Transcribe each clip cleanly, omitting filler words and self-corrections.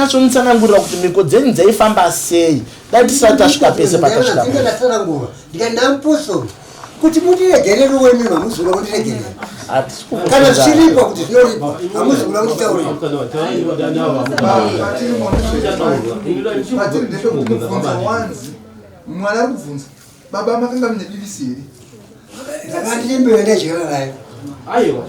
Nachonitsanangurira kuti mhiko dzenyu dzaifamba sei dai tisati tasvika pese patasvika. Ndingatsanangura ndikanampuso kuti mutiregerere wemi mamuzoda kutiregerera. Kana zvichiripa kuti zvinoripa hamuzoda kutitaurira. Mwana ari kubvunza baba makanga mune BBC here? Ndakandimbeyo ndadyara nayo. Aiwa,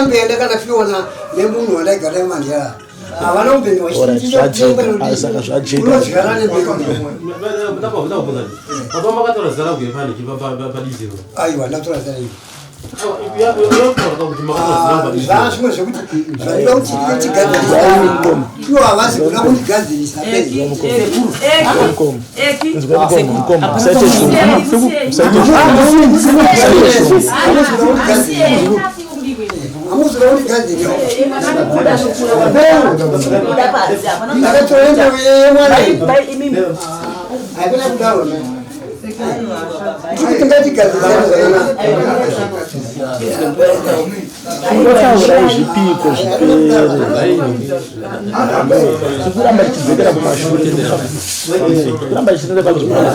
Mbeyo ndakanafiona nemunhu wandaigara mandiyara. Havana upenyu hwachitiunozvigara nembeyo. Aiwa, ndatora zara ivi. Zvazvimwe zvekuti zvanoda kuti tigadzirisa ivo havazi kuda kundigadzirisa hamuzoda kundigadzirisa haipina kudaro Taura zvipiko zvipere. Kuramba tichizekera kumashure. Kuramba tichizekera pachikora.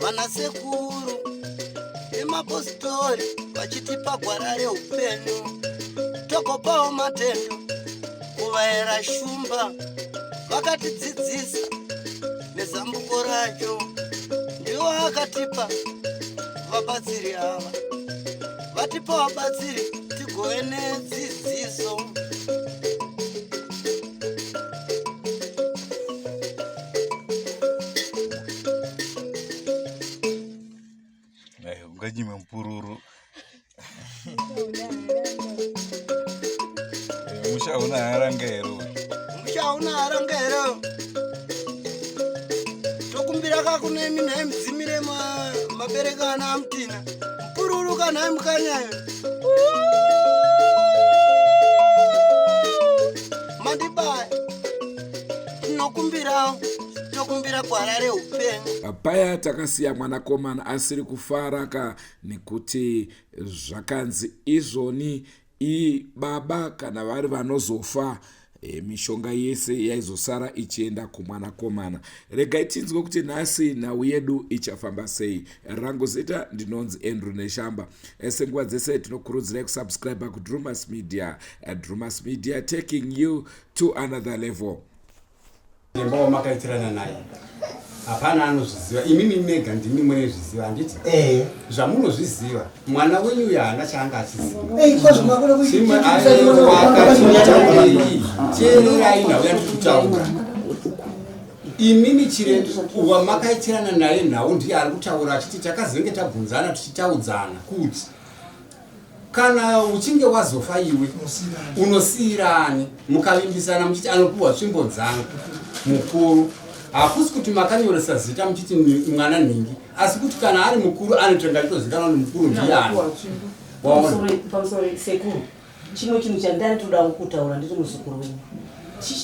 Vana sekuru nemapositori vachitipa gwara reupenyu togopawo matendo kuvaera shumba vakatidzidzisa nezambuko racho ndiwo akatipa vabatsiri ava vatipa vabatsiri tigove nedzidziso. Ngajime mpururu. Mushauna harangero. Mushauna harangero. Tokumbira kakune mina mdzimire mabereka na amtina. Mpururu kana mkanyayo. Mandibaya. Tokumbira kwarare upenyu. Paya takasiya mwanakomana asiri kufaraka nekuti zvakanzi izvoni baba kana vari vanozofa mishonga yese yaizosara ichienda kumwanakomana. Regai tinzwe kuti nhasi nhau yedu ichafamba sei. Rangu zita ndinonzi Andrew Neshamba. Senguva dzese tinokurudzirai kusubscribe ku Drewmas Media. Drewmas Media taking you to another level. Ndimbo makaitirana naye. Hapana anozviziva. Imimi mega ndimi mune zviziva handiti? Zvamunozviziva. Mwana wenyu yana chaanga achiziva. Chiererai nhau yandikutaura. Imimi chirendo uwa makaitirana naye nhau ndiye ari kutaura achiti takazenge tabvunzana tichitaudzana kuti kana uchinge wazofa iwe unosiyirani mukavimbisana muchiti anopuwa tsvimbo dzangu mukuru. Hakusi kuti makanyoresa zita muchiti mwana nhingi, asi kuti kana ari mukuru anotenga chitozikanwa nemukuru ndiyani. Pamusoro sekuru, chimwe chinhu chandani toda kutaura ndiri muzukuru wenyu.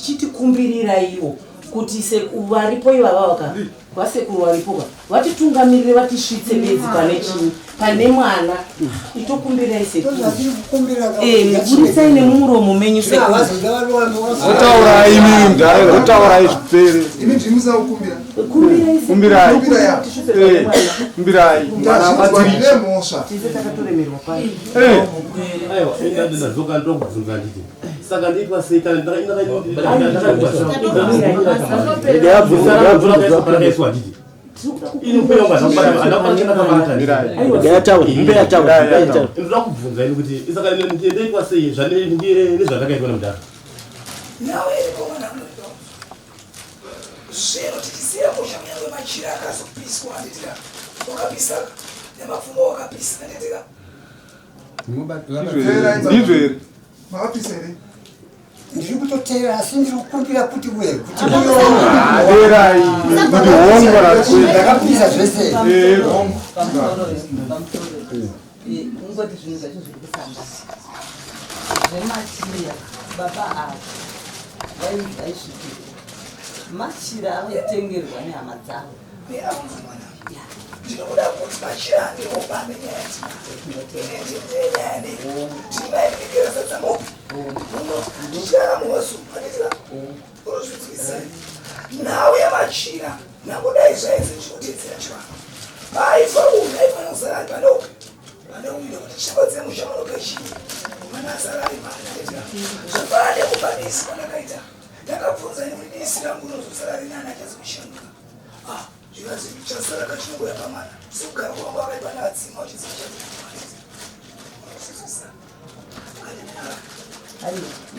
Chitikumbirira iwo kuti varipo ivava vasekuru varipoka vatitungamirire vatisvitse bedzi pane mwana itokumbirai sekuru kurisai nemuromo menyu Otaurai imi ndare otaurai zvipere. Imi ndirimusa kukumbira. Kumbirai. Mana batirire mosha. Aiwa, ndadzoka ndokubvunza nditi. Saka nditwa sei kana ndakubvunza ini kuti saka ndoitwa sei nezvandakaitwa nemudhara. Zvero tichisiya musha kunyange machira akazopiswa nditira wakapisa nemafumo wakapisa nditira Ndizvo here. Makapisa here. ndiri kutotera asi ndiri kukumbira kuti we kuti Aderai. Ndihongo rakwenda. ndakapisa zvese ungoti zvinhu zvacho zviri kufamba zvemachira baba avo vaisvikira machira avaitengerwa nehama dzavo ndinokuda kuti machira andiropambe nyaya timaipikeresadzamo ndichara muwasupa nditira urozvitsvisa nhau yamachira nakudai zvaise chinodetsera chivana aifauna aifana kuzara ari paneupe paneuida kuti shambo dzemusha munope chii mana azara ari mana nditira zvafana nekubadisi kwandakaita ndakabvunza nekuti disi rangu unozosara rinani achazi kushanduka zvikazi chasara kachinongoya pamwana sekugara kwangu akaitwa neadzima uchizivachaaa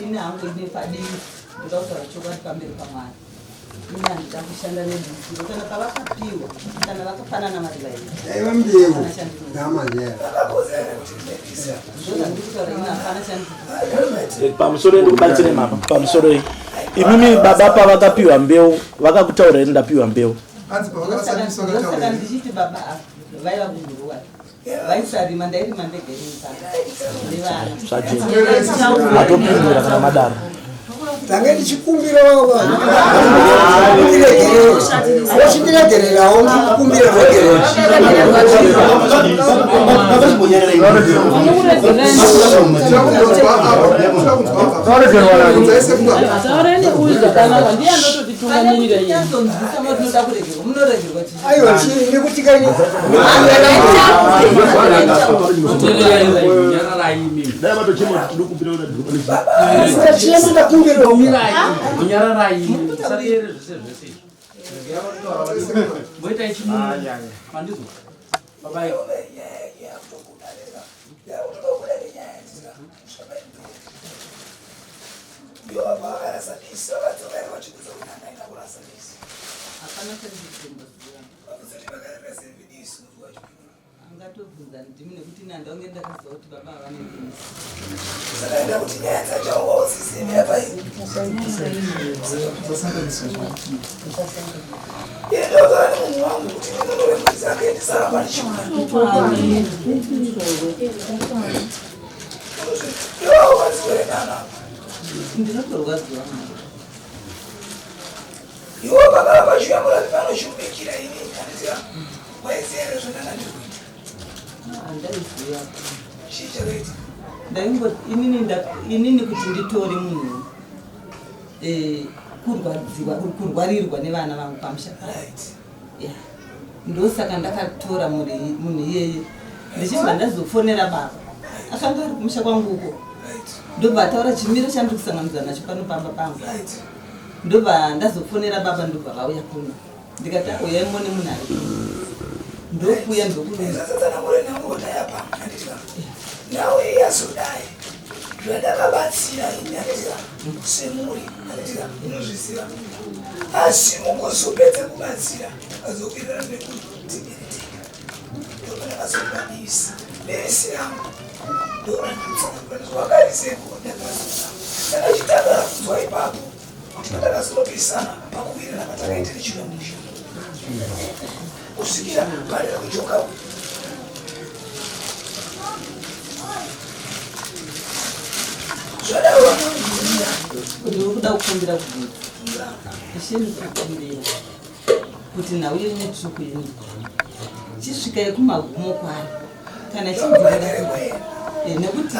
ini hangu ine padivi ndikautaura chokwadi pamberi pamwana ini handida kushanda nedhisiro kana pavakapiwa kana vakafanana vari vairi aiva mbeu namanyaya ndozandikutaura ini hapana pamusoro endikubatsire mama pamusoro imimi baba pavakapiwa mbeu vakakutaurira ndapiwa mbeu ndosaka ndichiti baba avo vaiva kunguruwa vaisarima ndairima ndegerinivana atopindura kana madaro tange ndichikumbira ochindiregererawo ndikukumbira aiwa chii nekutikani angatobvunza ndimi nekuti nandaunge ndakaziva kuti baba havane sakaenda kuti nyaya dzachawo zizimira paini yendogara nemunhu wangu kuti ndinonove mwedzi akaendesaramba ndichiona iwawo vadziwerenana ndinotorwadziwa iwo vakava vachiyamura vanochimbikira ini andizira waizere zvondanga ndiri kuita handaiziva chii chakaita inini kuti nditori munhu kurwarirwa nevana vangu pamusha ndosaka ndakatora munhu iyeye ndichibva ndazofonera baba akanga ari kumusha kwangu uko ndobva ataura chimiro chandiri kusanganidzwa nacho pano pamba pangu ndobva ndazofonera baba ndobva vauya kuno ndikati uyai mone munhu ari ndokuya nawe yazodai zvandakabatsira ini anditira semuri anditira inozviziva asi mukuzopedze kubatsira azokwirira nekuti ndopandakazobadisa nevesi rangu ndakachitagara kunzwa ipapo kuti ndakazolopisana pakuwirana patakaita nechivamusha kusvikira padera kuchoka ndikuda kukumbira kubvunza chinokukumbira kuti nawe netiri kuenda chisvika kumagumo kwari kana chibvira nekuti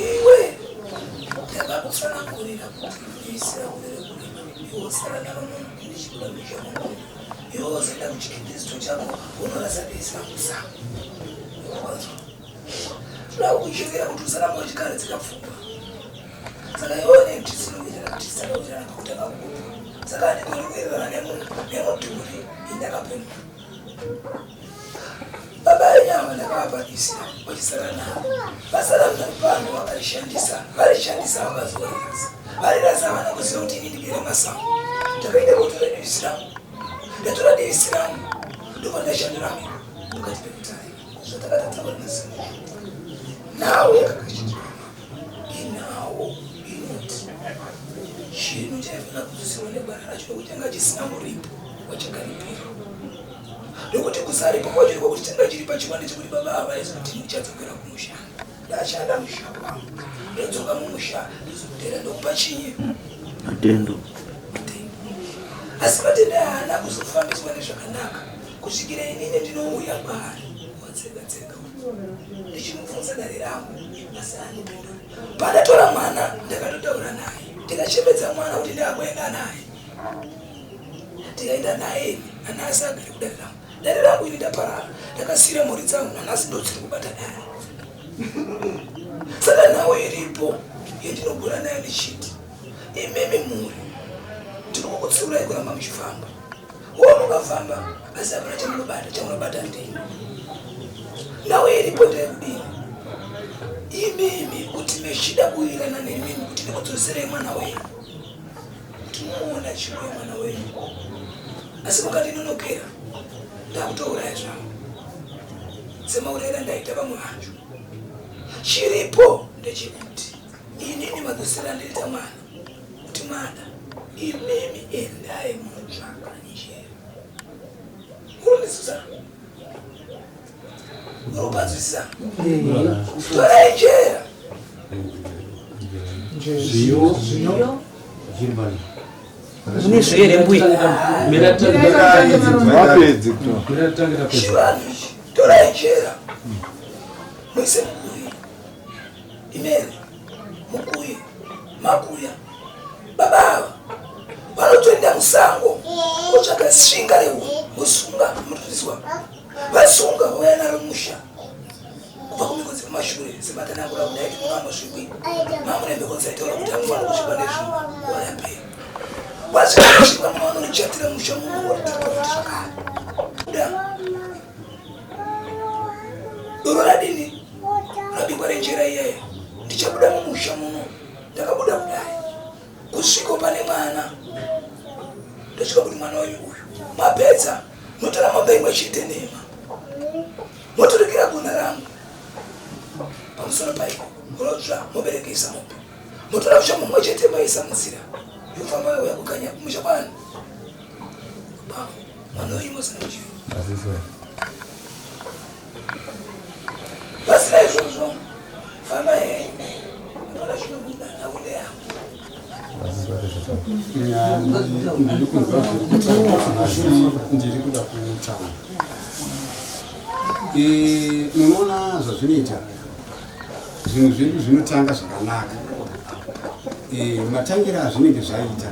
iwe ndakakusana kurira kuisira kurira iwosara naronono ndichikudamisha mungu iwosenda kuchikindisito chako unorasabisa kusako rakuchekera kuti usaramba wachikare dzikapfumba saka ione kuti sinoitira kuti sinoitirana kakutanga kukupa saka ndikurikurana nemudhuri indakapemba baba yenyama ndakavapanisira vachisara navo vasara mnaripano varishandisa vakazovarasa varirasa vana kuziva kuti ini ndibire masango ndakaenda kutora divisiramu ndatora divisiramu ndokandashandirami pakati pekutari zvatakatatavanasa nawe yakakachita inawo inoti chinhu chaifana kuziva nebwana racho nokuti anga chisina muripo wachakaripira nokuti kusaripo kwachoikwa kuti changa chiri pachikwande chekuti baba avaizi kuti muchadzokera kumushanda ndachanda musha wangu ndodzoka mumusha ndizokutera ndokupa chinyi matendo asi matendo haana kuzofambiswa nezvakanaka kusvikira inini ndinouya kwaari watsega ndichimubvunza dare rangu asi handipinduri pandatora mwana ndakatotaura naye ndikachembedza mwana kuti ndaakuenda naye ndikaenda naye anasi agere kudare rangu dare rangu ini ndaparara ndakasiyira mhuri dzangu nanasi ndodziri kubata dare saka nawe iripo yendinogona naye ndichiti imemi mhuri ndinokukutsiurai kuramba muchifamba uwo mukafamba asi hapana chamunobata ndini nawe iripo ndayekudini imimi kuti mechida kuirana nemimi kuti ndikudzoserei mwana wenyu kuti muona chiuya mwana wenyu asi mukandinonokera ndakutouraya zvangu semaurayira ndaita vamwe vantu chiripo ndechekuti inini madzosera ndiriita mwana kuti mwana imimi endai mutsvaka njera urundisisa urupadzisisa torai njera mune zvere mbuya chivanhu ichi torai njera muise mukuyi imene mukuyi makuya baba ava vanotoenda musango kotsvaka svinga rehu vosunga mutotiswa vasunga vauya naro musha kubva kumikodzi kumashure sematanangura kudaiti mukamosvikwi mamunembekodzi aitaura kuti amufana kusvikwa nezvinhu wayapera wasvikasvikwa muvanonochatira musha munooti zvakare uda doro radini rabikwa renjera iyeyo ndichabuda mumusha muno ndakabuda kudai kusviko pane mwana ndosvika kuti mwana wayo uyu mapedza motora mambai mwechitenema moturikira gona rangu pamusoro paiko rotsva moberekesa mombe motora musha mumwe chete maisa muzira yofamba yauya kukanya kumusha kwanu mwana wayo mosanachi pasina izvozvo famba hei apana zvinobuda naunde yangu ndiri kuda kutaura munoona zvazvinoita zvinhu zvedu zvinotanga zvakanaka matangira azvinenge zvaita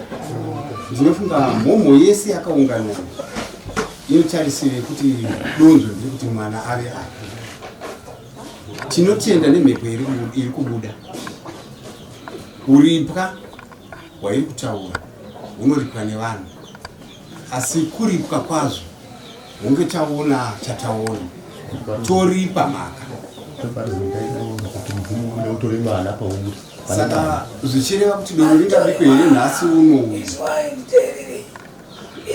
ndinofunga mhomho yese yakaungana inotarisire kuti donzvo ndekuti mwana ave api tinotenda nemhepo iri kubuda uripwa hwairi kutaura hunoripwa nevanhu asi kuripwa kwazvo hunge taona chataona toripa mhaka saka zvichireva kuti doro ringabikwe here nhasi uno izwai nditeererei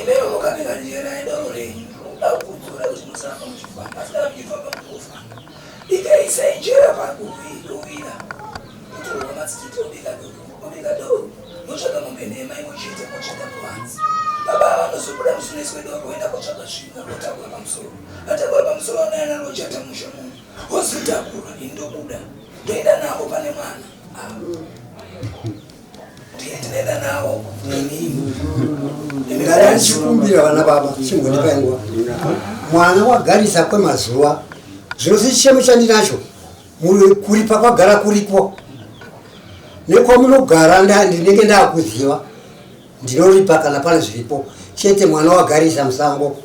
imero mukabika njera idoro renyu akudzura kuti musaramba muchifamba asina muchifamba mukufamba ikaisa injera pakuvira kutorwa matsititi obika doro motsvaka mombe nema imwe chete motsvaka kuvanzi baba anozobuda musunesi wedu wakuenda kutsvaka zvinhu anotakura pamusoro atakura pamusoro anaye anochata musha munhu ozotakura indobuda ndoenda navo pane mwana ndinoenda navo ndachikumbira vana baba chimbonipaingwa mwana wagarisa kwemazuva zvinozi chichemo chandinacho muri kuripa kwagara kuripo nekwamunogara ndinenge ndakuziva ndinoripa kana pane zviripo chete mwana wagarisa musango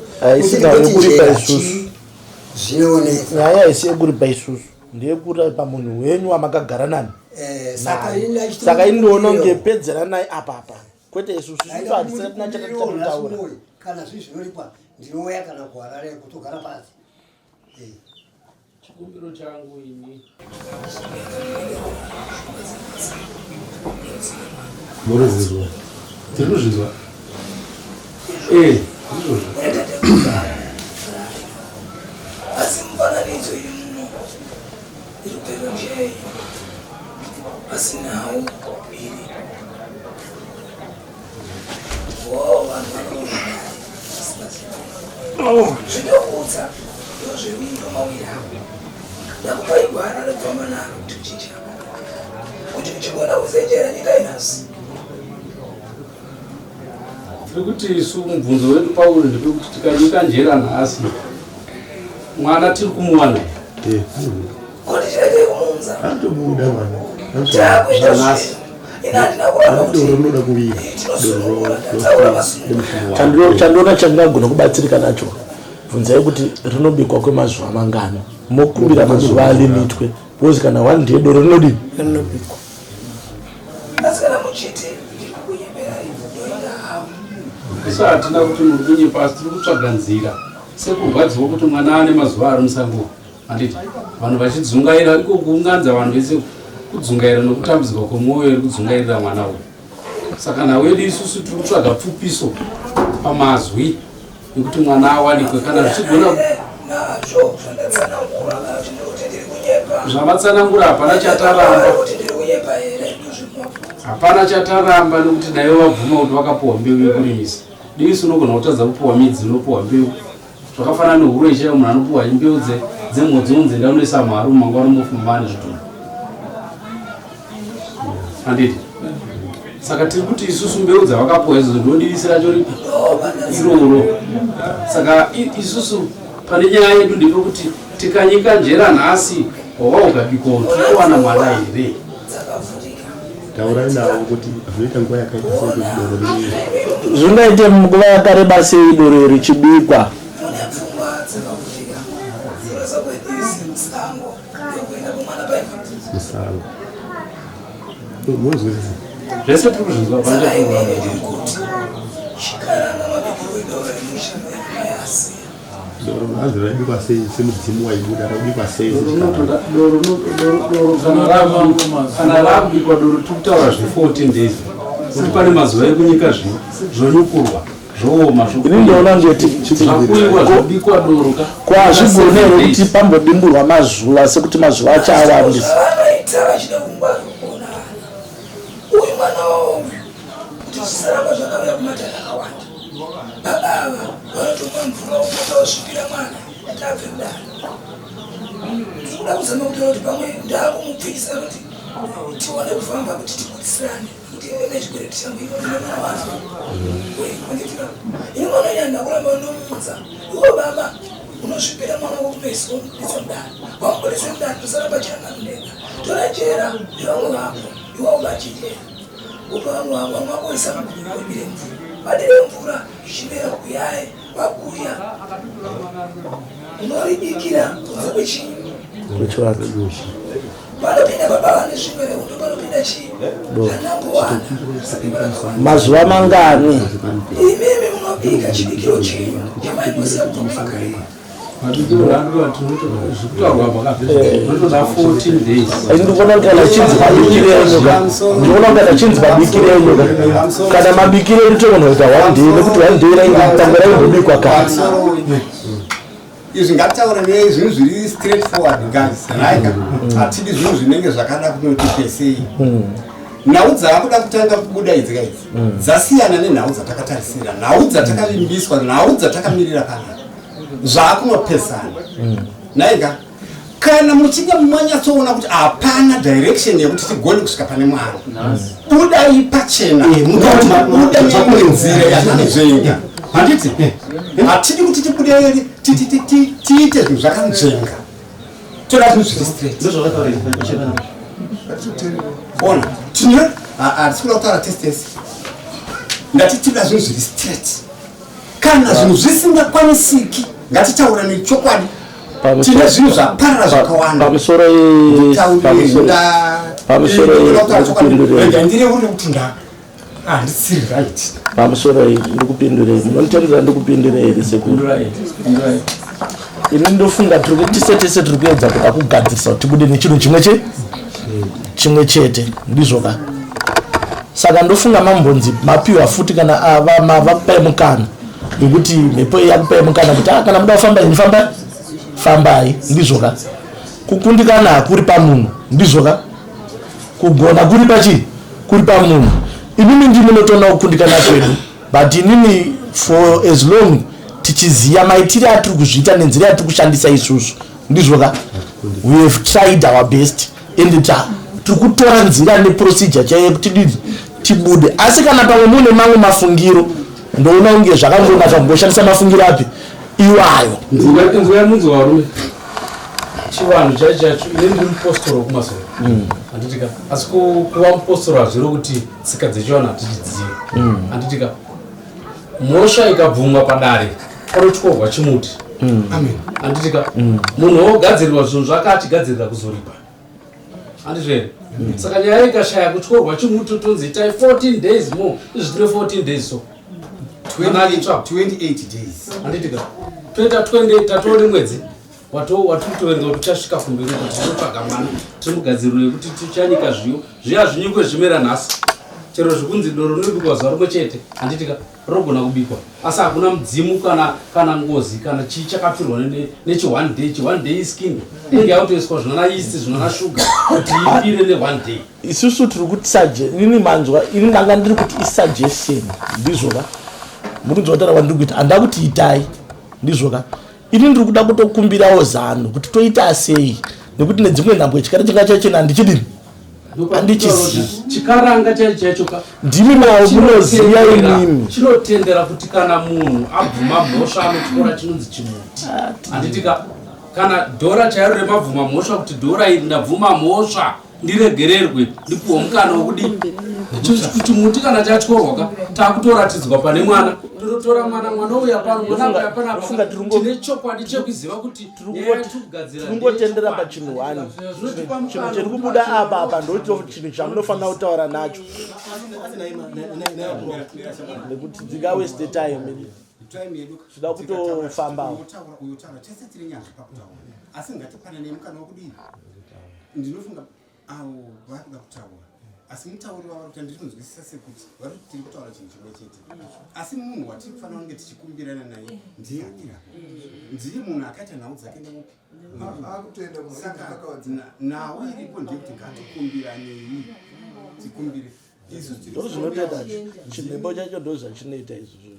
zvinooneka nyaya isi yekuripa isusu ndeyekuripa munhu wenyu wamakagara nani saka indoona ungepedzera naye apapa kwete isusu hadisina chatataura kana zvii zvinoripa ndinouya kana kuharare kutogara pasi chikumbiro changu ini Murizizwa. Tirikuzvizwa. asi mufananidzo iri muno irupero njei asi nawo iri vanhu zvinokudza ndozvewindo mawiri avo ndakupa igwara rekufamba naro kuti uchichapa kuti uchigona kuzenjera nyika inhasi Pekuti isu mubvunzo wedu Pauro ndepekuti tikanyika njera nhasi mwana tiri kumuwana kuti chireke kumunza Atobuda mwana. takuita zvino ina handina kuramba kuti Unoda kuwira. tinosunungura ndataura masunungura chandiona chandingagona kubatsirika nacho bvunzai kuti rinobikwa kwemazuva mangani mokumbira mazuva alimitwe bozi kana wandie doro rinodini rinobikwa asi kana muchiti ndiri kukunyemerai ndoenda havo isu hatina kuti muri kunyepa asi tiri kutsvaga nzira sekurwadziwa kuti mwana ane mazuva ari musango handiti vanhu vachidzungaira iko kuunganidza vanhu vese kudzungaira nokutambudzika kwemwoyo iri kudzungairira mwana uyu saka nawedu isusu tiri kutsvaga pfupiso pamazwi ekuti mwana awanikwe kana zvichigona nazvo zvandatsanangura kuti ndikuti ndiri kunyepa zvamatsanangura hapana chataramba kuti ndiri kunyepa here ndozvino hapana chataramba nekuti naivo vabvuma kuti vakapuwa mbeu yekurimisa disu unogona kutadza kupuwa midzi inopuwa mbeu zvakafanana nehuro ichaiyo munhu anopuwa mbeu dzemhodzi unzi ndanoisa mari mumangwana mofumane zvitunhu handiti saka tiri kuti isusu mbeu dzavakapuwa izvo ndinodivisira choripi iroro saka isusu pane nyaya yedu ndepekuti tikanyika njera nhasi wava ukabikwa tinowana mwana here Taurai navo kuti zvinoita nguva yakaita sei kuti doro rinenge. zvingaite nguva yakareba sei doro richibikwa mune pfungwa dzakavutika dzinozokwedisi musango yokuenda kumwana paipa Musango. Munozwisisa. zvese tiri kuzvinzwa dzakaimene ndiri kuti chikaranga mabikiro edoro remushano yamayasi Doro hazi raibikwa sei semudzimu waibuda raibikwa sei kana rabikwa doro tiri kutaura zve14 days kuti pane mazuva ekunyika zvonyukurwa zvooma ini ndinoona ngeti zvakuyiwa zvabikwa doro kwazvigone here kuti pambodimburwa mazuva sekuti mazuva acho awandisa zvavanoita vachida kungwara kuona vana uyu mwana wavo kuti zvisaramba zvakauya kumatana akawanda babava vanotomwa mvura wokota wosvipira mwana kuti abve kudaro ndiri kuda kuzama kutaura kuti pamwe ndaakumupfisa kuti tione kufamba kuti tikutisirane kuti ive nechigwere tichangoiva ndinona vana anditira ini mwana nyanda kuramba ndomuudza iwo baba unosvipira mwana wokumeso womudisa mudani wamudisa mudani tosaramba chiranganudega torajera nevamwe vako iwavo vachijera upa vamwe vavo vamwe vakoisa muguru webire mvura vadire mvura ichimera kuyaye vakuya unoribikira kunze kwechinyi panopinda baba vane zvimwere undo panopinda chii anangowana mazuva mangani imimi munobika chibikiro chenyu chamaimosiya kubva mumakarima mabikiro zvikutarwa pakatoda 14 days ndikuona kuti kana chinzi mabikiro enyoka ndikuona kuti kana chinzi mabikiro enyoka kana mabikiro ritogona kuita wandei nekuti wandei raingotanga raingobikwa kare izvi ngatitaure nezvinhu zviri straight forward guys raika hatidi zvinhu zvinenge zvakada kunoti pesei nhau dzaakuda kutanga kubuda idzi kaidzi dzasiyana nenhau dzatakatarisira, nhau dzatakavimbiswa, nhau dzatakamirira kana zvaakunopesana naiga. Kana muchinge manyatsoona kuti hapana direction yekuti tigone kusvika pane Mwari, budai pachena muda nenzira yakanzvenga. Handiti hatidi kuti tibude tiite zvinhu zvakanzvenga, toda zvinhu zviri straight. Ona tino hatisikuda kutaura testesi, ngatitida zvinhu zviri straight. Kana zvinhu zvisingakwanisiki ngatitaura nechokwadi. Tine zvinhu zvaparara zvakawanda pamusoro ndiri uri kuti handisiri right pamusoro ndikupindurei, munonditendera ndikupindurei here sekuru? Ini ndofunga tese tiri kuedza kuda kugadzirisa kuti tibude nechinhu chimwe chete, ndizvoka. Saka ndofunga mambonzi mapiwa futi kana vakupai mukana nekuti mhepo yakupai mukana kuti kana muda kufamba ini fambai, ndizvoka. Kukundikana hakuri pamunhu, ndizvoka. Kugona kuri pamunhu. Inini ndinotoona kukundikana kwedu, but inini for as long tichiziva maitiro atiri kuzviita nenzira yatiri kushandisa isusu, ndizvoka. We have tried our best and tiri kutora nzira neprocedure chaiyo kuti tibude. Asi kana pamwe mune mamwe mafungiro, ndoona unge zvakangonaka kungoshandisa mafungiro api iwayo. Nzira munzi warume chivanhu chacho ine ndiri mupostoro wekumasoro handitika, asi kuva mupostoro hazviro kuti tsika dzechivanhu hatichidziva. Handitika mhosva ikabvumwa padare panotyorwa chimuti. Handitika munhu wogadzirirwa zvinhu zvake achigadzirira kuzoripa, handizvere? Saka nyaya ikashaya kutyorwa chimuti tonzi itai 14 days more, izvitire 14 days so 28 days. Handitika toita 28 tatore mwedzi watitoverenga kuti uchasvika kumberi kuti tinotsvaga mwana timugadzirire kuti tichanyika zviyo zviya zvinyikwe zvimera nhasi, chero zvikunzi doro rinobikwa zuva rimwe chete, handitika rinogona kubikwa, asi hakuna mudzimu kana ngozi kana chii chakapfirwa nechi1 day. Chi1 day iskin inge yautoiswa zvinona yeast zvinona shuga kuti ipire ne1 day. Isusu tiri kuti ini manzwa, ini ndanga ndiri kuti isuggestion, ndizvoka. Mukunzwa kutaura kwandiri kuita handa kuti itai, ndizvoka. Ini ndiri kuda kutokumbirawo zano kuti toita sei, nekuti nedzimwe nhambwe chikara chinga chachena handichidini, handichizivi chikaranga chaicho ndimi nawo munoziva imimi chinotendera kuti kana munhu abvuma mhosva anotyora chinonzi chimuti. Handitika kana dhora chairo remabvuma mhosva kuti dhora iri ndabvuma mhosva ndiregererwe ndipuwa mukana wokudii kuti muti kana chatyorwa takutoratidzwa pane mwana, totora mwana uya panofunga tine chokwadi chekuziva kuti tingotendera pachinhu wani. Chinhu chiri kubuda apa ndocho chinhu chamunofanira kutaura nacho nekuti dzingaweste time zvida kutofambawo. Asi ngatipanane mukana wokudii, ndinofunga avo varikuda kutaura, asi mutauri wavo kuti ndirikunzwisisa sekuti vari kuti tiri kutaura chinhu chimwe chete, asi munhu watiri kufanira kunge tichikumbirana naye ndianira, ndiri munhu akaita nhau dzake saka nhau iripo ndekuti ngatikumbirane tikumbire ndo zvinotoita chimhembo chacho ndo zvachinoita izvozvo.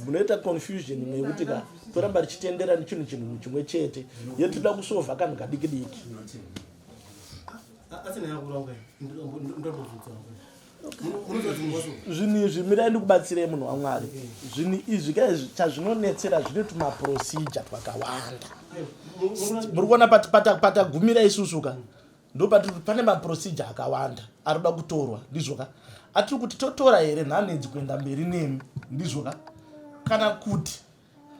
Munoita confusion yekuti toramba richitendera nechinhu chimwe chete yetoda kusovha kanhu kadiki diki. Zvinhu izvi mirai ndikubatsirei munhu waMwari. Zvinhu izvi chazvinonetsera zvine tumaprocedure twakawanda. Muri kuona patagumira isusuka ndo pane maprocedure akawanda arikuda kutorwa, ndizvoka. Atiri kuti totora here nhanhedzi kuenda mberi nemi, ndizvoka, kana kuti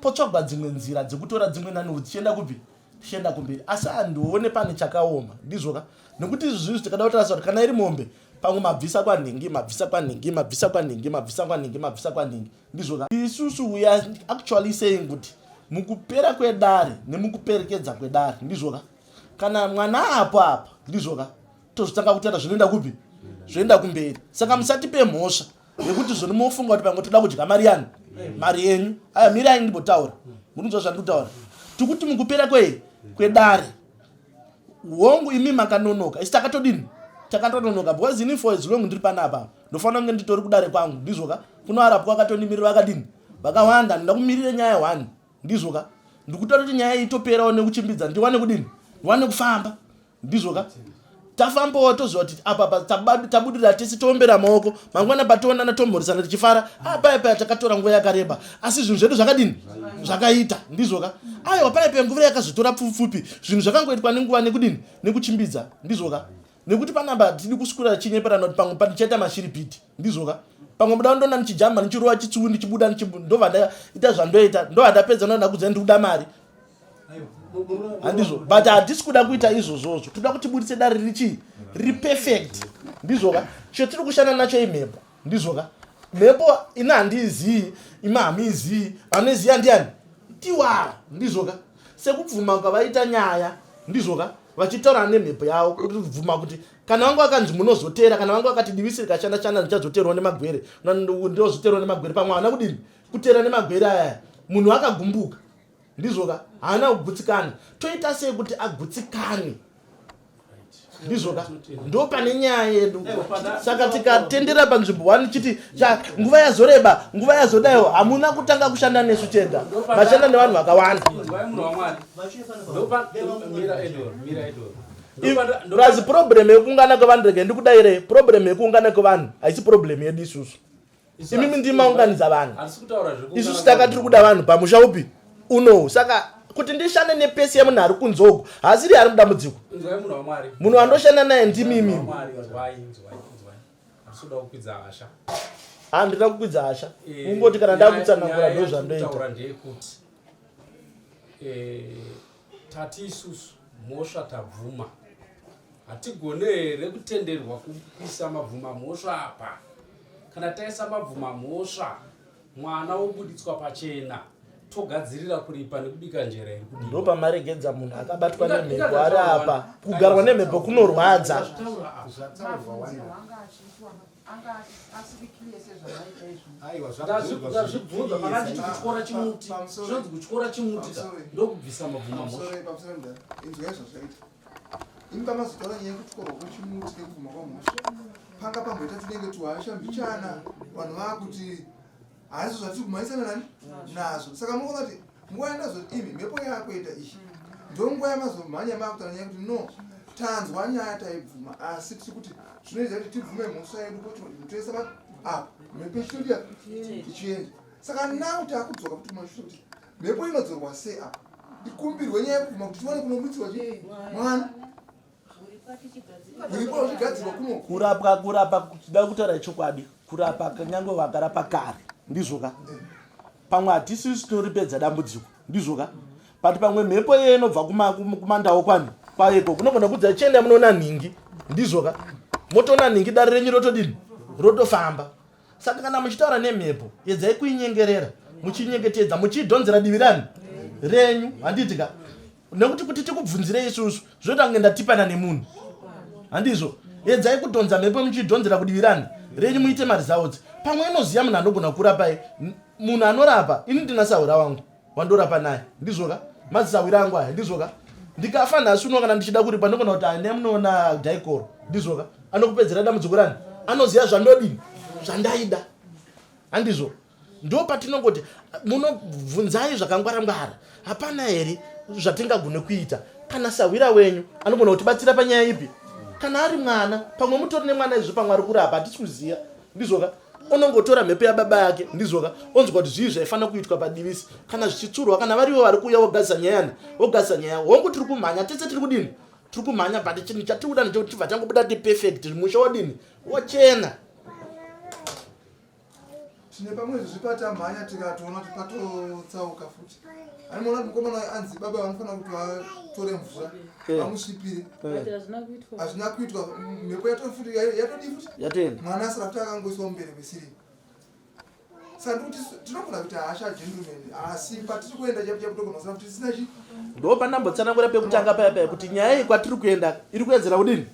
potsvagwa dzimwe nzira dzekutora dzimwe nhanhedzi tichienda kupi, tichienda kumberi, asi handione pane chakaoma, ndizvoka. Nekuti izvi tikada kutarisa kuti kana iri mombe pamwe mabvisa kwanhingi, mabvisa kwanhingi, mabvisa kwanhingi, mabvisa kwanhingi, mabvisa kwanhingi, ndizvoka. Isusu we are actually saying kuti mukupera kwedare nemukuperekedza kwedare, ndizvoka. Kana mwana apa, ndizvoka, tozvitanga kutaura zvinoenda kupi, zvoenda kumberi. Saka musatipe mhosva yekuti zvino mofunga kuti pamwe toda kudya mari yani, mari yenyu. Aya mirai ndimbotaura, munonzwa zvandiri kutaura. Tikuti mukupera kwedare hongu imi makanonoka, isi takatodini, takatononoka because ini for as long ndiri panapa ndofanira kunge nditori kudare kwangu ndizvoka kunoarapwa akatonimirira vakadini vakawanda ndakumirire nyaya 1 ndizvoka ndikutora kuti nyaya itoperawo nekuchimbidza ndiwane kudini ndiwane kufamba ndizvoka tafambawo toziva kuti apa tabudira tese toombera maoko mangwana patoonana tomhorisana tichifara apaipa takatora nguva yakareba asi zvinhu zvedu zvakadini zvakaita ndizvoka aiwa paipa nguva yakazotora pfupfupi zvinhu zvakangoitwa nenguva nekudini nekuchimbidza ndizvoka nekuti panamba tiri kusukura chinyeperano kuti pamwe pandichaita mashiripiti ndizvoka pamwe muda ndona nichijamba nichirowa chitsuwi ndichibuda ndobva ndaita zvandoita ndobva ndapedza ndoda kudza ndikuda mari handizvo but hatisi kuda kuita izvozvozvo toda kuti budise dare riri perfect ndizvoka chetiri kushanda nacho imhepo ndizvoka mhepo ina handiizii ima hamizii vanoiziva ndiani tiwara ndizvoka sekubvuma kwavaita nyaya ndizvoka vachitaura nemhepo yavo kuti kubvuma kuti kana vangu vakanzi munozotera kana vangu vakati divisi rikashanda ndichazoterwa nemagwere ndozoterwa nemagwere pamwe haana kudini kutera nemagwere aya munhu akagumbuka ndizvoka haana kugutsikana toita sei kuti agutsikane ndizvoka ndo pane nyaya yedu saka tikatendera panzvimbo 1 chiti nguva yazoreba nguva yazodaiwo hamuna kutanga kushanda nesu chega vashanda nevanhu vakawanda razi problem yekuungana kwevanhu rege ndikudaire problem yekuungana kwevanhu haisi problem yedu isusu imimi ndimaunganidza vanhu isusu takatiri kuda vanhu pamusha upi uno saka kuti ndishande nepesi yemunhu ari kunzogo hasiri ari mudambudziko munhu andoshanda naye ndimimi handina kukwidza hasha kungoti kana ndakutsanangura ndo zvandoita tati isusu mhosva tabvuma hatigone here kutenderwa kuisa mabvuma mhosva apa kana taisa mabvuma mhosva mwana wobuditswa pachena togadzirira kuripa nekubika njera iri kudii ndo pamaregedza munhu akabatwa nemhepo ari apa kugarwa nemhepo kunorwadza ndazvibvunza pakati kutyora chimuti zvinonzi kutyora chimuti ndokubvisa mabvuma mhosva ini pamazotaura nyaya yekutyorwa kwechimuti nekubvuma kwamhosva panga pamboita tinenge tuhasha mbichana vanhu vakuti haisi zvatiri kumhanyisana nani nazvo saka munoona kuti nguva yandazoti imi mhepo yakuita ichi ndo nguva yamazomhanya makutaura nyaya kuti no tanzwa nyaya taibvuma asi tiri kuti zvinoita kuti tibvume mhosva yedu kuti toisa apa mhepo ichitodia ichienda saka nau taakudzoka kuti mashua kuti mhepo inodzorwa sei apa ikumbirwe nyaya yekubvuma kuti tiwane kunomutsirwa mwana uripo uchigadzirwa kuno kurapa kuchida kutaura chokwadi kurapa kanyange vakarapa kare ndizvoka pamwe hatisisu toripedza dambudziko ndizvoka but pamwe mhepo iye inobva kumandau kwani kwaiko kunogona kudza chienda munoona nhingi ndizvoka motoona nhingi dare renyu rotodini rotofamba saka kana muchitaura nemhepo edzai kuinyengerera muchinyengetedza muchidhonzera divi rani renyu handitika nekuti kuti tikubvunzire isusu zvoita kunge ndatipana nemunhu handizvo edzai kudhonza mhepo muchidhonzera kudivi rani renyu muite mari zaodzi pamwe inoziva munhu anogona kurapai munhu anorapa ini ndina sahura wangu wandorapa naye ndizvoka mazisahwira angu aya ndizvoka ndikafa nhasi uno kana ndichida kuripa ndogona kuti ane munoona dhaikoro ndizvoka anokupedzera dambudziko rani anoziva zvandodini zvandaida handizvo ndo patinongoti munobvunzai zvakangwara-ngwara hapana here zvatingagone kuita kana sahwira wenyu anogona kutibatsira panyaya ipi kana ari mwana pamwe mutori nemwana izvo pamwe ari kurapa hatisi kuziva ndizvoka unongotora mhepo yababa yake ndizvoka onzwa kuti zvii zvaifanira kuitwa padivisi kana zvichitsurwa kana variwo vari kuuya wogadzisa nyayani wogadzisa nyaya hongu tiri kumhanya tese tiri kudini tiri kumhanya but chinhu chatiri kuda ndechekuti tibva tangobuda tiperfect musha wodini wochena tine pamwe zvipatamhanya tikatoona kuti patotsauka futi anoona kuti mukomana anzi baba vanofanira kuti vatore mvura vamusvipire hazvina kuitwa mhepo yatofuti yatodii futi yatenda mwana asara kuti akangoiswa mumbere kwesirivha saka ndikuti tinogona kuti hasha gentleman asi patiri kuenda chaputogona kusara kuti tisina chi ndo pandambotsanangura pekutanga paya kuti nyaya iyi kwatiri kuenda iri kuedzera kudini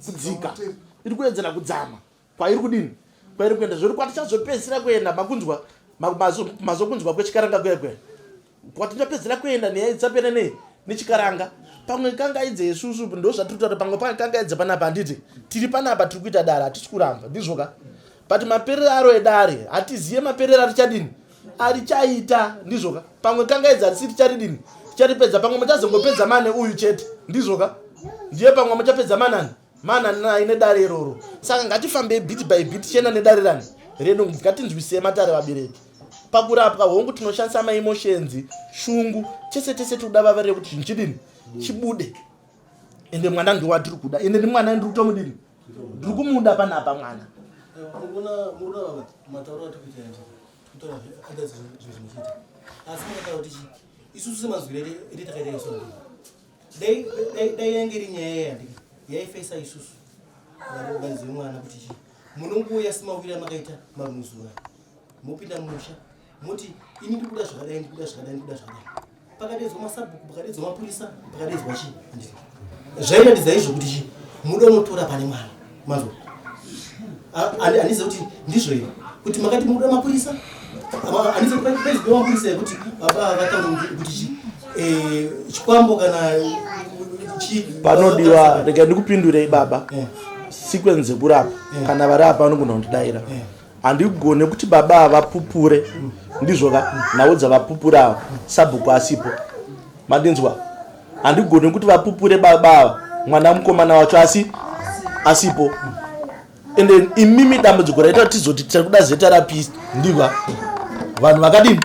kudzika iri kuedzera kudzama kwairi kudini kwairi kuenda zvori kwatichazopedzisira kuenda makunzwa mazokunzwa kwechikaranga kwekwe kwatichapedzisira kuenda nyaya dzapera nei nechikaranga pamwe kangaidze isusu ndo zvatiri kutaura pamwe kangaidze panapa handiti tiri panapa tiri kuita dare hatisi kuramba ndizvoka but maperero aro edare hatiziye maperero arichadini arichaita ndizvoka pamwe kangaidze hatisi ticharidini ticharipedza pamwe muchazongopedza mane uyu chete ndizvoka ndiye pamwe muchapedza manani nedare iroro saka ngatifambei bit by bit tichienda nedare rani redu ngatinzwisei matare vabereki pakurapwa hongu tinoshandisa maemotions shungu chese tese tikuda vavarire kuti zvinhu chidini chibude ende mwana ndiwatiri kuda ende ndi mwana ndiri kutomudini ndiri kumuda panapa mwana isusu semazwire iri takaita isu dai yange iri nyaya yandika yaifesa isusu vanzi vemwana kuti chi munonguya semawira makaita mamuzuva mopinda musha moti ini ndikuda zvakadai ndikuda zvakadai ndikuda zvakadai pakadaidzwa masabhuku pakadaidzwa mapurisa pakadaidzwa chi zvairatidza izvo kuti chi muda unotora pane mwana mazvo aniziva kuti ndizvo iri kuti makati muda mapurisa aniziva paiziva mapurisa yekuti baba vataura kuti chi chikwambo kana panodiwa rega ndikupindurei baba sequence kurapa kana varapa vanogona kundidayira handigone kuti baba vapupure ndizvoka nhau dzavapupura sabhuku asipo madinzwa handigone kuti vapupure baba mwana mukomana wacho asipo ende imimi dambudziko raita kuti tizoti tiri kuda zetarapist ndivha vanhu vakadini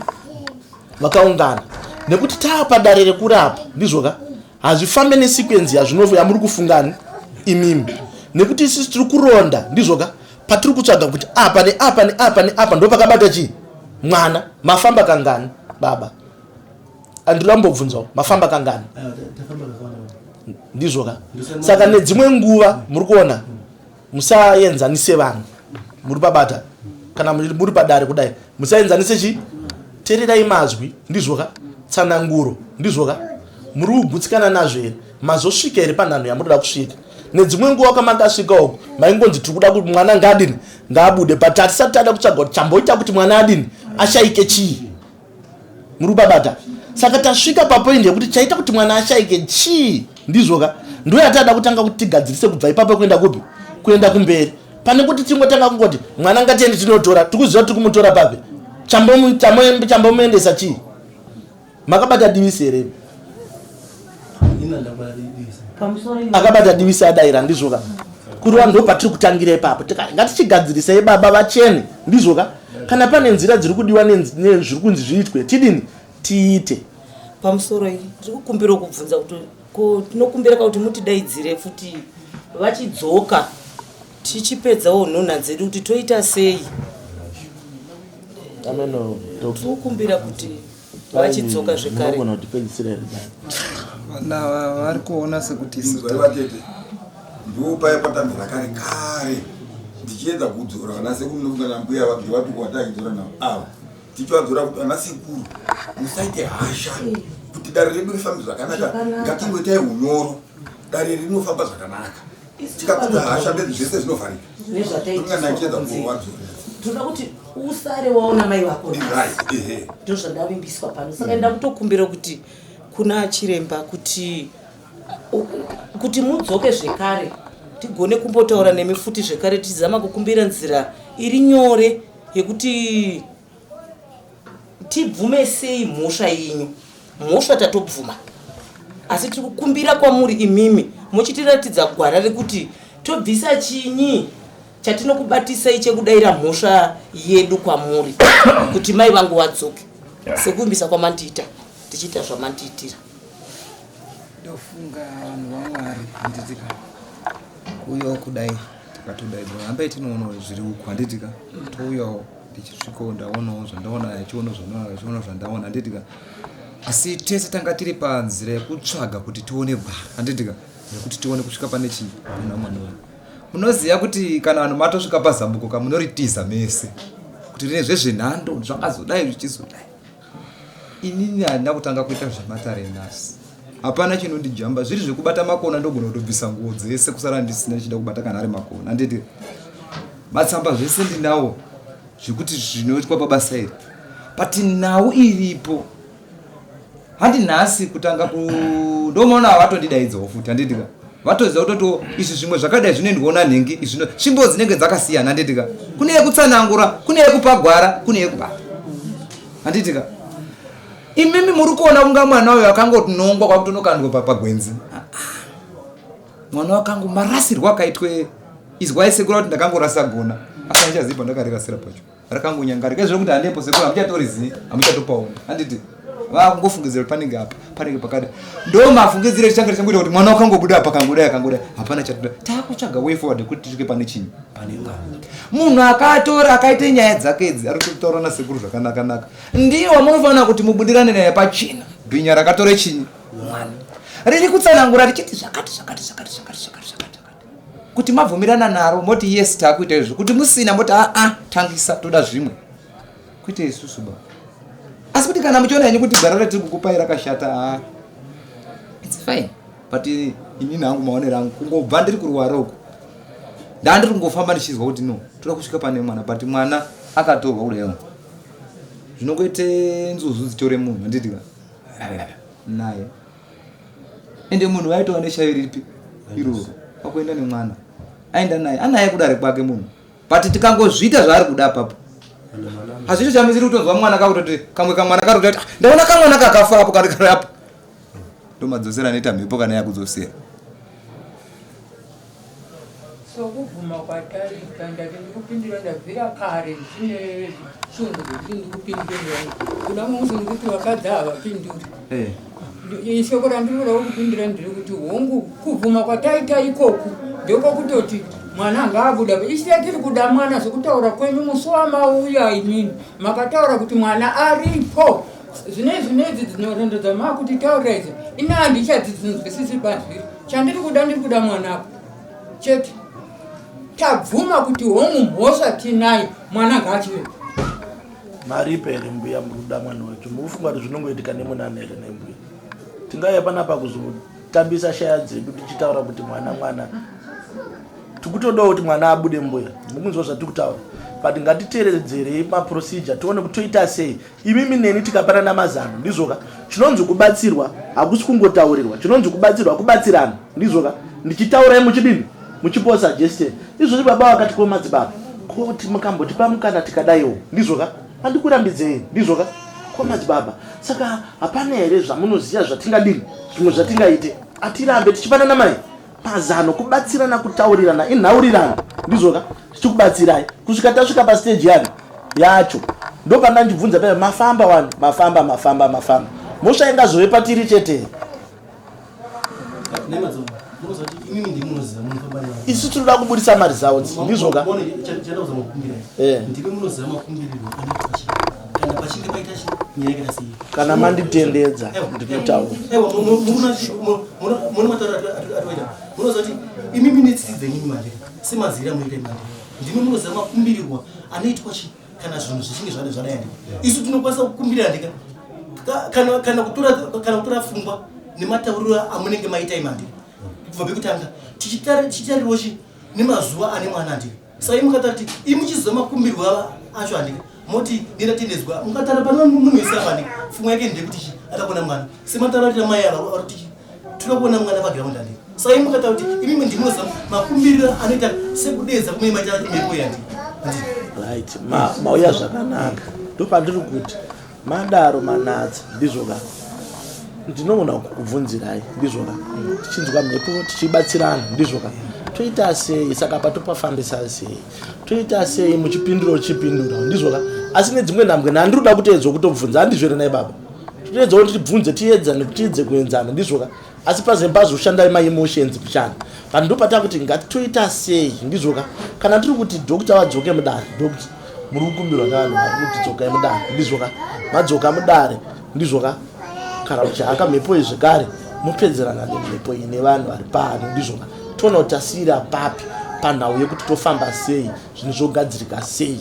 vakaungana nekuti taapadare rekurapa ndizvoka hazvifambe nesequence yamuri kufungani imimi nekuti isusu tiri kuronda ndizvoka patiri kutsvaga kuti apa neapa neapa neapa ndo pakabata chii mwana mafamba kangani baba andilambobvunzawo mafamba kangani ndizvoka saka nedzimwe nguva muri kuona musaenzanise vanhu muri pabata kana muri padare kudai musaenzanise chi tererai mazwi ndizvoka tsananguro ndizvoka muri kugutsikana nazvo here mazosvika here panhanho yamunoda kusvika nedzimwe nguva kamakasvika uko maingonzi tiri kuda kuti mwana ngadini ngaabude but hatisati tada kutsvaga kuti chamboita kuti mwana adini ashaike chii muri pabata saka tasvika papoindi yekuti chaita kuti mwana ashaike chii ndizvoka ndo yatada kutanga kuti tigadzirise kubva ipapo kuenda kupi kuenda kumberi pane kuti tingotanga kungoti mwana ngatiende tinotora tikuziva tiri kumutora papi chambomuendesa chii makabata divisi here akabata divisi adaira ndizvoka kuri vanhu ndo patiri kutangira ipapo ngatichigadzirisei baba vachene ndizvoka kana pane nzira dziri kudiwa nezviri kunzi zviitwe tidini tiite pamusoro iyi tiri kukumbira kubvunza kuti tinokumbira kuti mutidaidzire futi vachidzoka tichipedzawo nhunha dzedu kuti toita sei tikukumbira kuti vachidzoka zvekare vana vari kuona sekuti vatete ndopaipatambira kare kare ndichiedza kudzora vana sekuru kana mbuya vabve vapika vatachidzora navo ava tichivadzora kuti vana sekuru musaite hasha kuti dare redu rifambe zvakanaka ngatingoitai unyoro dare rinofamba zvakanaka tikakuta hasha ndezvi zvese zvinovharika nachiedza kuvadzora toda kuti usare waona mai vako ndo zvandavimbiswa pano saka nda kutokumbira kuti kuna chiremba kuti mudzoke zvekare tigone kumbotaura nemi futi zvekare tichizama kukumbira nzira iri nyore yekuti tibvume sei mhosva yenyu mhosva tatobvuma asi tiri kukumbira kwamuri imimi muchitiratidza gwara rekuti tobvisa chinyi chatinokubatisai chekudayira mhosva yedu kwamuri kuti mai vangu vadzoke sekuvimbisa kwamandiita tichiita zvamandiitira ndofunga vanhu vamwari handitika uyawo kudai tikatodaidzwa hambai tinoonawo zviri uku handitika touyawo ndichisvikawo ndaonawo zvandaona achiona zvandaona handitika asi tese tanga tiri panzira yekutsvaga kuti tione gwara handitika nekuti tione kusvika pane chii kuna mwana wangu munoziva kuti kana vanhu matosvika pazambuko kamunoritiza mese kuti rine zvezvenhando zvakazodai zvichizodai inini handina kutanga kuita zvematare nhasi hapana chinondijamba zviri zvekubata makona ndogona kutobvisa nguo dzese kusara ndisina chida kubata kana ari makona handiti matsamba zvese ndinawo zvekuti zvinoitwa pabasa iri but nhau iripo handi nhasi kutanga ndomaona vatondidaidzavo futi handitika vatoziva kutoti izvi zvimwe zvakadai zvinoendiona nhengi izvino svimbo dzinenge dzakasiyana handitika kune yekutsanangura kune yekupagwara kune yekubata handitika imimi muri kuona kunga mwana uyo akangoti nongwa kwakutonokandwa pagwenzi mwana wakangu marasirwo akaitwe izwai sekura kuti ndakangorasa gona asa ndichaziva ndakarikasira pacho rakangonyangarika izvo kuti handepo sekura hamuchatorizivi hamuchatopaona handiti vakungofungidzira kuti panenge apa panenge pakada ndo mafungidzire tichanga changoita kuti mwana wakangobuda pakangodai hapana chatoda taakutsvaga way forward kuti tisvike pane chinyi pane ngano munhu akatora akaite nyaya dzake idzi ari kutaura nasekuru zvakanakanaka ndiwo munofanira kuti mubudirane naye pachina bhinya rakatore chinyi mwana riri kutsanangura richiti zvakati kuti mabvumirana naro moti yes taakuita izvo kuti musina moti tangisa toda zvimwe kuite isusu ba asi kuti kana muchiona henyu kuti gwara ratiri kukupai rakashata it's fine but inini hangu maonero angu kungobva ndiri kuruware uko ndandiri kungofamba ndichizwa kuti no toda kusvika pane mwana but mwana akatorwa kudayo zvinongoite nzuzu dzitore munhu handitika naye ende munhu waitowa neshayo ripi iroro wakuenda nemwana aenda naye anaye kudare kwake munhu but tikangozviita zvaari kuda papo hazvito chamiziri kutonzwa mwana kakutoti kamwe kamwana karikutoti ndaona kamwana kakafa apo karikari apo ndomadzosera anoita mhepo kana yakudzosera sokuvhuma kwataita ndati ndikupindira ndabvira kare ndine shungu kuti ndikupindira kuda mumusoni kuti vakadzi havapinduri ishoko randiri kuda kupindira ndiri kuti hongu kuvhuma kwataita ikoku ndokokutoti mwana anga abuda isiya tiri kuda mwana zvekutaura kwenyu musi wamauya inini makataura kuti mwana aripo zvinezvi dzinorondodza makuti taura idzi ina handichadzinzwisisi panzviri chandiri kuda mwana apo chete tabvuma kuti hongu mhosva tinayo mwana ngachive maripe here mbuya muruda mwana wacho mukufunga kuti zvinongoitika nemunana here nembuya tingauya panapa kuzotambisa shaya dzedu tichitaura kuti mwana tikutodawo kuti mwana abude mbuya mukunzwa zvatiri kutaura but ngatiteeredzerei maprocedure tione kuti toita sei imimi neni tikapanana mazano ndizvoka chinonzi kubatsirwa hakusi kungotaurirwa chinonzi kubatsirwa kubatsirana ndizvoka ndichitaurai muchidini muchipo suggestion izvozvi baba vakati ko madzibaba kuti mukambotipa mukana tikadaiwo ndizvoka handikurambidzei ndizvoka ko madzibaba saka hapana here zvamunoziva zvatingadini zvimwe zvatingaite atirambe tichipanana mai mazano kubatsirana kutaurirana inhaurirana ndizvoka tichikubatsirai kusvika tasvika pastage yani yacho ndopanda ndibvunza paive mafamba wani mafamba mhosva ingazove patiri chete isu tinoda kubudisa maresults ndizvoka kana manditendedza ndikutaura munozati imimi netsitidzenyini mandika semazira muite mandika ndimi munoziva makumbirirwa anoitwa chi kana zvinhu zvichinge zvadai ndika isu tinokwanisa kukumbirira ndika kana kutora pfungwa nematauriro amunenge maitai mandika kubva bekutanga tichitaririwo chi nemazuva ane mwana ndika saka imukatati imuchiziva makumbirwa acho andika moti ndatendedzwa mukatara pane munhu wese mandika pfungwa yake ndekuti chi atakuona mwana semataurira mai aroti tinokuona mwana paground andika saka mukataura kuti imimi ndinoziva makumbiriro anoita sekudedza kumwe maita imhepo yandi right mauya zvakanaka ndopandiri kuti madaro manatsa ndizvoka ndinoona kukubvunzirai ndizvoka tichinzwa mhepo tichibatsirana ndizvoka toita sei saka patopafambisa sei toita sei muchipindura chipindura ndizvoka asi nedzimwe nhambwe nhandiri kuda kuteedzwa kutobvunza handizvere nai baba toteedza kuti tibvunze tiedzane kuti tiedze kuenzana ndizvoka asi pazoshandai maemotions kushanda but ndopata kuti ngatitoita sei ndizvoka kana tiri kuti dokta vadzoke mudare dokta muri kukumbirwa navanhu vari kuti dzokai mudare ndizvoka madzoka mudare ndizvoka kana kuti haka mhepo izvekare mupedzerana nemhepo ine vanhu vari pano ndizvoka toona kuti tasiyira papi panhau yekuti tofamba sei zvinhu zvogadzirika sei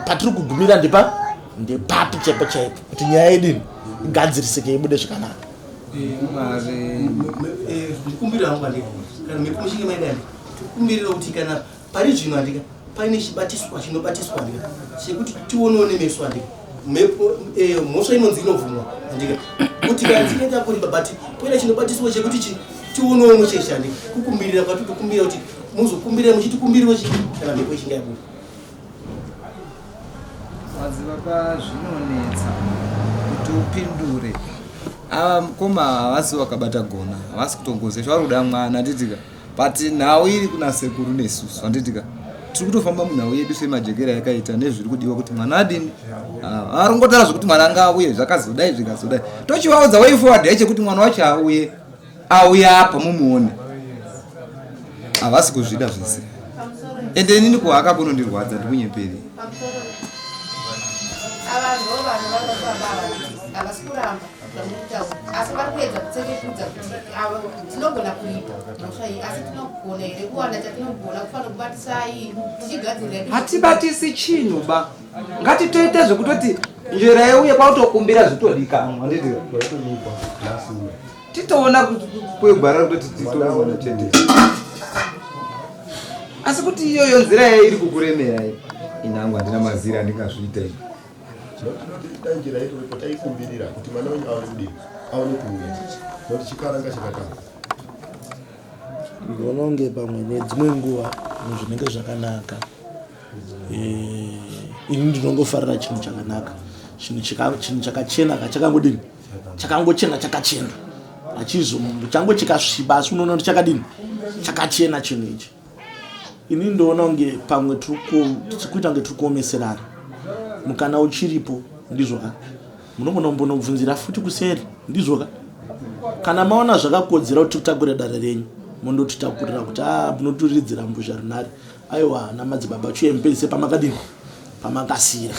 patiri kugumira ndepapi chaipo chaipo kuti nyaya yedini igadzirisike ibude zvakanaka ndikumbirira hangu andika kana mhepo muchinge maida andika tikumbirira kuti kana pari zvino andika paine chibatiswa chinobatiswa andika chekuti tionewo nemeso andika mhepo mhosva inonzi inovhumwa andika kuti kanzinoita kurimba but kwena chinobatiswa chekuti tionewo mucheshandika kukumbirira kwatikukumbira kuti muzokumbirira muchitikumbiriwo chi kana mhepo ichingayabuda. Madzibaba zvinonetsa kuti upindure. Koma havasi wakabata gona, havasi kutongozesha vari kuda mwana handitika. But nhau iri kuna sekuru nesusu handitika. Tiri kutofamba munhau yedu semajekera yakaita nezviri kudiwa kuti mwana adini. Arongotara zvokuti mwana anga auye zvakazodai zvikazodai. Tochivaudza way forward yechekuti mwana wacho auye apa mumuone. Havasi kuzvida zvese. Ende inini kuhaka kunondirwadza ndikunyeperi. Avasikuramba asi vari kuedza kutsekekudza kuti ava tinogona kuita asi tinogona here kuwanda chatinogona kufanira kubatisai tichigadzirira. Hatibatisi chinhu ba ngatitoite zvekutoti njira yeuye kwautokumbira zvitodikanwa nditi titoona kwegwara kutoti titoona chete asi kuti iyoyo nzira yayo iri kukuremera inangu handina mazira andingazviita iyi njira iri taikumbirira kuti mwana wenyu aone kudini aone kuuya nokuti chikaranga chakatanga. Ndinoona kunge pamwe nedzimwe nguva zvinenge zvakanaka ini ndinongofarira chinhu chakanaka chinhu chakachena chakangodini chakangochena chakachena achizo chango chikasviba asi unoona kuti chakadini chakachena chinhu ichi. Ini ndinoona kunge pamwe tirikuita kunge tiri kuomeserana mukana uchiripo ndizvoka munogona kumbonobvunzira futi kuseri ndizvoka kana maona zvakakodzera kuti titakure dare renyu mondotitakurira kuti munoturidzira mbuzha runare aiwa namadzibaba chuye mupedzise pamakadini pamakasira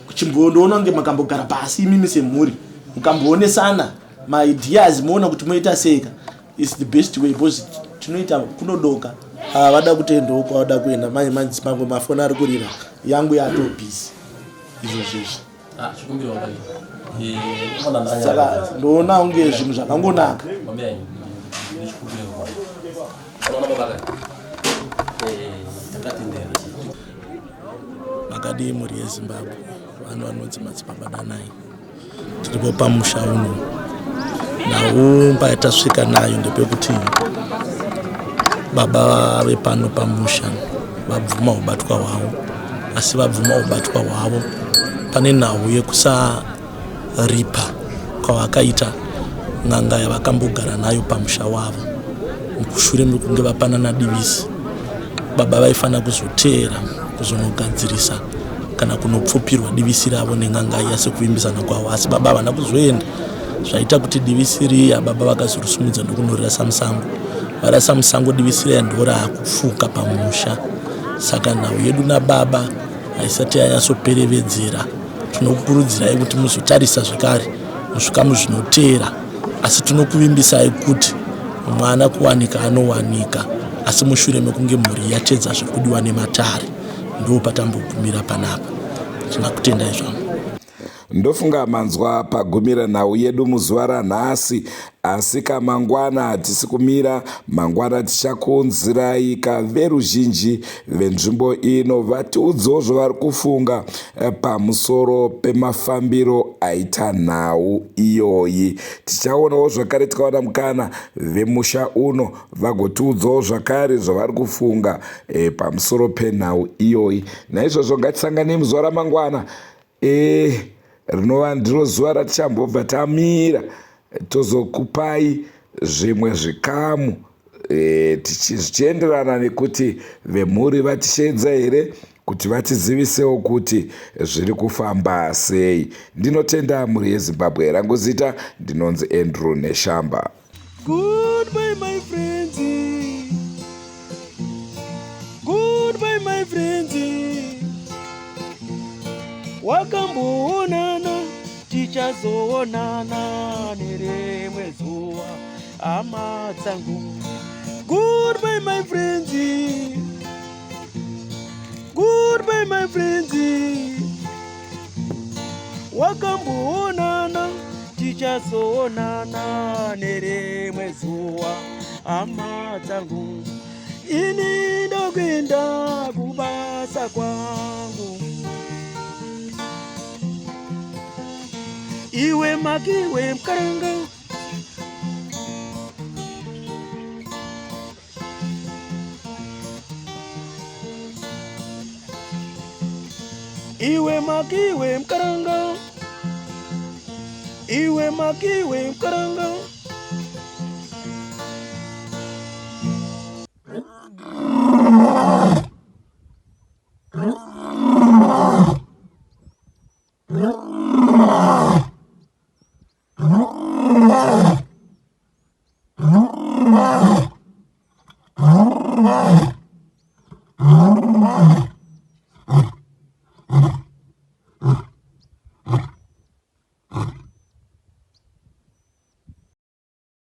kuchimbondoona kunge makambogara pasi imimi semhuri mukamboonesana maideas moona kuti moita seika is the best way because tinoita kunodoka vada kutendawo kwavada kuenda mai madzimamwe mafoni ari kurira yangu yatobhisi izvo zvizvi saka ndoona kunge zvinhu zvakangonaka. Makadii mhuri yeZimbabwe vanhu vanonzi Madzibaba danai tiripo pamusha uno nawo mbayatasvika nayo ndepekuti baba vepano pamusha vabvuma ubatwa hwavo asi vabvuma ubatwa hwavo pane nhau yekusaripa kwavakaita n'anga yavakambogara nayo pamusha wavo mushure mekunge vapanana divisi. Baba vaifanira kuzoteera kuzonogadzirisa kana kunopfupirwa divisi ravo nen'anga iya sekuvimbisana kwavo asi baba havana kuzoenda zvaita kuti divisi riya baba vakazorusumudza ndokunorasa musango varasa musango divisi riya ndorakufuka pamusha. Saka nhau yedu nababa haisati yanyatsoperevedzera. Tinokukurudzirai kuti muzotarisa zvakare muzvikamu zvinoteera asi tinokuvimbisai kuti mwana kuwanika anowanika asi mushure mekunge mhuri yatedza zvekudiwa nematare ndo patambogumira panapa. Tinakutendai zvangu. Ndofunga manzwa pagumira nhau yedu muzuva ranhasi asi kamangwana hatisi kumira. Mangwana tichakuunzirai kaveruzhinji venzvimbo ino vatiudzewo zvavari kufunga pamusoro pemafambiro aita nhau iyoyi. Tichaonawo zvakare tikaona mukana vemusha uno vagotiudzawo zvakare zvavari kufunga pamusoro penhau iyoyi. Naizvozvo ngatisangane muzuva ramangwana rinova ndiro zuva ratichambobva tamira tozokupai zvimwe zvikamu zvichienderana nekuti vemhuri vatisvedza here kuti vatizivisewo kuti zviri kufamba sei. Ndinotenda mhuri yeZimbabwe. Rangu zita ndinonzi Andrew Neshamba. Goodbye my friends. Goodbye my friends. Wakamboonana tichazoonana nerimwe zuva hama dzangu. Goodbye my friends. Goodbye my friends. Wakamboonana tichazoonana nerimwe zuva hama dzangu. Ini ndokwenda kubasa kwangu. iwe makiwe mkaranga iwe makiwe mkaranga iwe makiwe mkaranga